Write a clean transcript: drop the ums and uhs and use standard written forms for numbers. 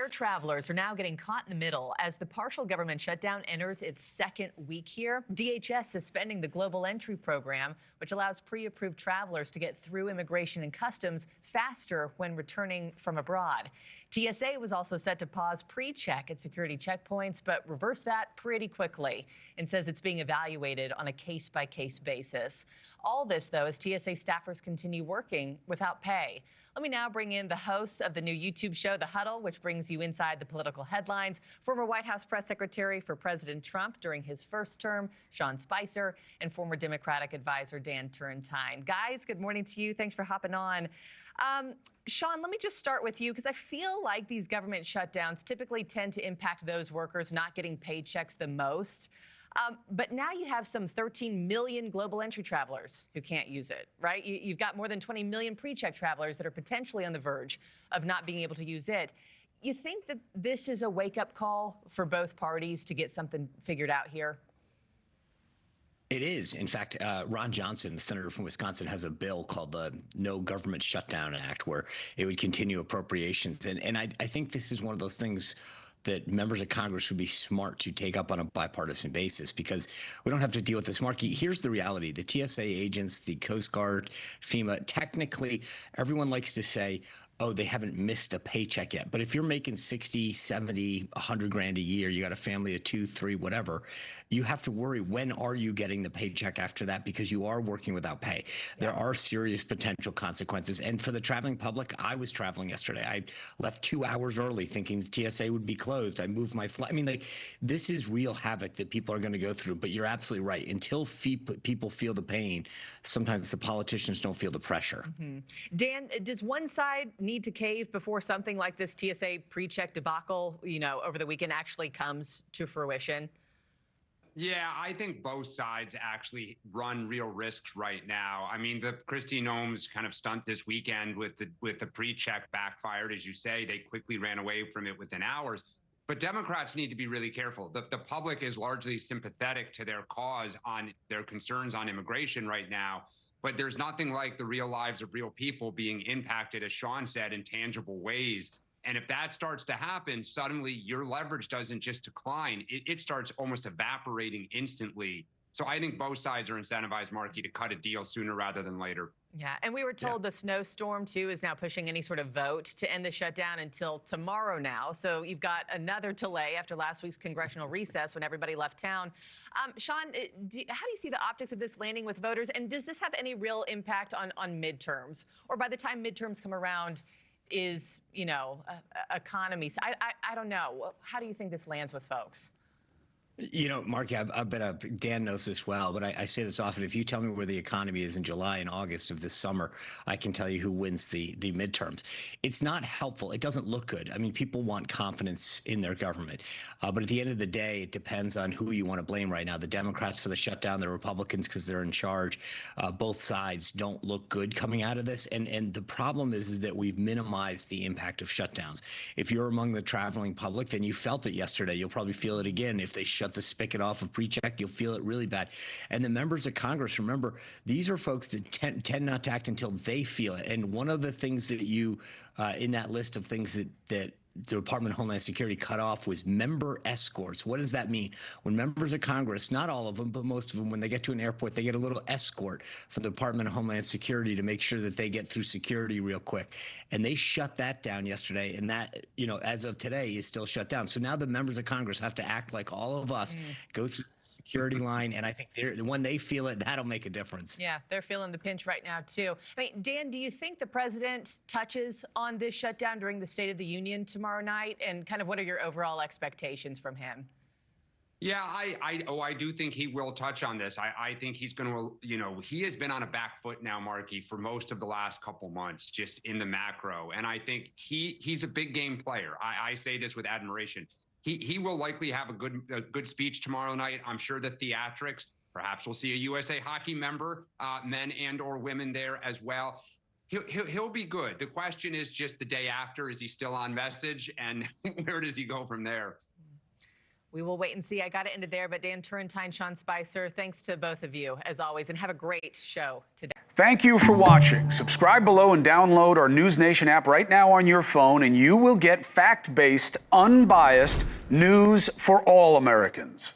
Air travelers are now getting caught in the middle as the partial government shutdown enters its second week here. DHS suspending the global entry program, which allows pre-approved travelers to get through immigration and customs faster when returning from abroad. TSA was also set to pause pre-check at security checkpoints, but reversed that pretty quickly and says it's being evaluated on a case-by-case basis. All this, though, as TSA staffers continue working without pay. Let me now bring in the hosts of the new YouTube show, The Huddle, which brings you inside the political headlines. Former White House press secretary for President Trump during his first term, Sean Spicer, and former Democratic advisor Dan Turrentine. Guys, good morning to you. Thanks for hopping on. Sean, let me just start with you, because I feel like these government shutdowns typically tend to impact those workers not getting paychecks the most. But now you have some 13 million global entry travelers who can't use it, right? You've got more than 20 million pre-check travelers that are potentially on the verge of not being able to use it. You think that this is a wake-up call for both parties to get something figured out here? It is. In fact, Ron Johnson, the senator from Wisconsin, has a bill called the No Government Shutdown Act, where it would continue appropriations. And I think this is one of those things that members of Congress would be smart to take up on a bipartisan basis, because we don't have to deal with this. Markie, here's the reality. The TSA agents, the Coast Guard, FEMA, technically, everyone likes to say, oh, they haven't missed a paycheck yet. But if you're making 60, 70, 100 grand a year, you got a family of 2, 3, whatever, you have to worry, when are you getting the paycheck after that? Because you are working without pay. There are serious potential consequences. And for the traveling public, I was traveling yesterday. I left 2 hours early thinking the TSA would be closed. I moved my flight. I mean, like, this is real havoc that people are going to go through. But you're absolutely right. Until people feel the pain, sometimes the politicians don't feel the pressure. Mm-hmm. Dan, does one side need to cave before something like this TSA pre-check debacle, over the weekend actually comes to fruition? Yeah, I think both sides actually run real risks right now. I mean, the Kristi Noem's kind of stunt this weekend with the pre-check backfired, as you say. They quickly ran away from it within hours. But Democrats need to be really careful. The public is largely sympathetic to their cause on their concerns on immigration right now. But there's nothing like the real lives of real people being impacted, as Sean said, in tangible ways. And if that starts to happen, suddenly your leverage doesn't just decline. It starts almost evaporating instantly. So I think both sides are incentivized, Markie, to cut a deal sooner rather than later. Yeah, and we were told the snowstorm, too, is now pushing any sort of vote to end the shutdown until tomorrow now. So you've got another delay after last week's congressional recess when everybody left town. Sean, how do you see the optics of this landing with voters? And does this have any real impact on midterms? Or by the time midterms come around, is, economy? I don't know. How do you think this lands with folks? Markie, I've been Dan knows this well, but I say this often. If you tell me where the economy is in July and August of this summer, I can tell you who wins the midterms. It's not helpful. It doesn't look good. I mean, people want confidence in their government. But at the end of the day, it depends on who you want to blame right now. The Democrats for the shutdown, the Republicans because they're in charge. Both sides don't look good coming out of this. And the problem is that we've minimized the impact of shutdowns. If you're among the traveling public, then you felt it yesterday. You'll probably feel it again if they shut the spigot off of pre-check. You'll feel it really bad. And the members of Congress, remember, these are folks that tend not to act until they feel it. And one of the things that you, in that list of things that the Department of Homeland Security cut off was member escorts. What does that mean? When members of Congress, not all of them, but most of them, when they get to an airport, they get a little escort from the Department of Homeland Security to make sure that they get through security real quick. And they shut that down yesterday. And that, as of today, is still shut down. So now the members of Congress have to act like all of us, go through security line, and I think when they feel it, that'll make a difference. Yeah, they're feeling the pinch right now, too. I mean, Dan, do you think the president touches on this shutdown during the State of the Union tomorrow night? And kind of what are your overall expectations from him? Yeah, I do think he will touch on this. I think he's going to, he has been on a back foot now, Markie, for most of the last couple months, just in the macro. And I think he's a big game player. I say this with admiration. He will likely have a good speech tomorrow night. I'm sure the theatrics, perhaps we'll see a USA Hockey member, men and or women there as well. He'll be good. The question is just the day after, is he still on message, and where does he go from there? We will wait and see. I got to end it there, but Dan Turrentine, Sean Spicer, thanks to both of you, as always, and have a great show today. Thank you for watching. Subscribe below and download our NewsNation app right now on your phone, and you will get fact-based, unbiased news for all Americans.